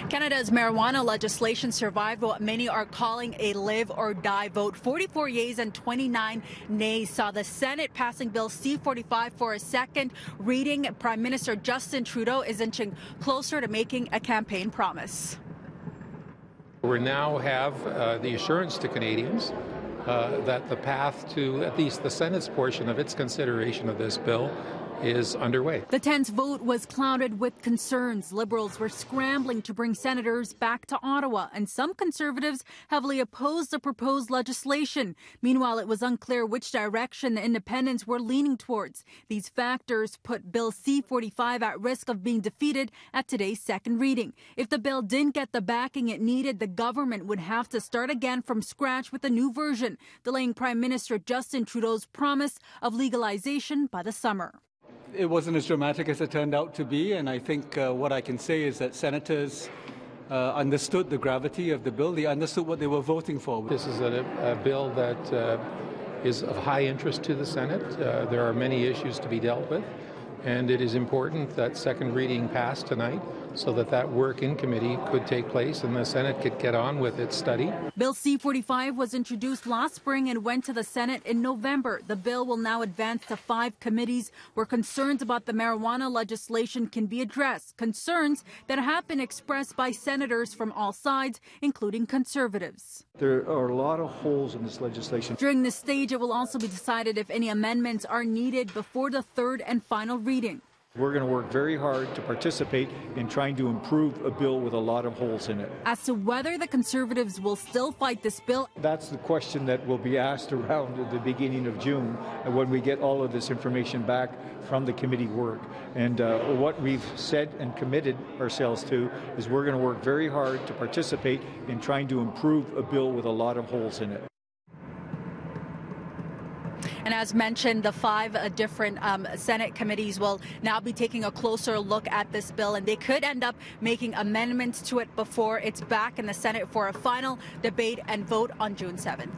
Canada's marijuana legislation survived what many are calling a live or die vote. 44 yeas and 29 nays saw the Senate passing Bill C-45 for a second reading. Prime Minister Justin Trudeau is inching closer to making a campaign promise. We now have the assurance to Canadians that the path to at least the Senate's portion of its consideration of this bill is underway. The tense vote was clouded with concerns. Liberals were scrambling to bring senators back to Ottawa, and some Conservatives heavily opposed the proposed legislation. Meanwhile, it was unclear which direction the Independents were leaning towards. These factors put Bill C-45 at risk of being defeated at today's second reading. If the bill didn't get the backing it needed, the government would have to start again from scratch with a new version, delaying Prime Minister Justin Trudeau's promise of legalization by the summer. It wasn't as dramatic as it turned out to be, and I think what I can say is that senators understood the gravity of the bill. They understood what they were voting for. This is a bill that is of high interest to the Senate. There are many issues to be dealt with, and it is important that second reading pass tonight so that work in committee could take place and the Senate could get on with its study. Bill C-45 was introduced last spring and went to the Senate in November. The bill will now advance to 5 committees where concerns about the marijuana legislation can be addressed, concerns that have been expressed by senators from all sides, including Conservatives. There are a lot of holes in this legislation. During this stage, it will also be decided if any amendments are needed before the third and final reading. We're going to work very hard to participate in trying to improve a bill with a lot of holes in it. As to whether the Conservatives will still fight this bill, that's the question that will be asked around at the beginning of June when we get all of this information back from the committee work. And what we've said and committed ourselves to is we're going to work very hard to participate in trying to improve a bill with a lot of holes in it. And as mentioned, the 5 different Senate committees will now be taking a closer look at this bill, and they could end up making amendments to it before it's back in the Senate for a final debate and vote on June 7th.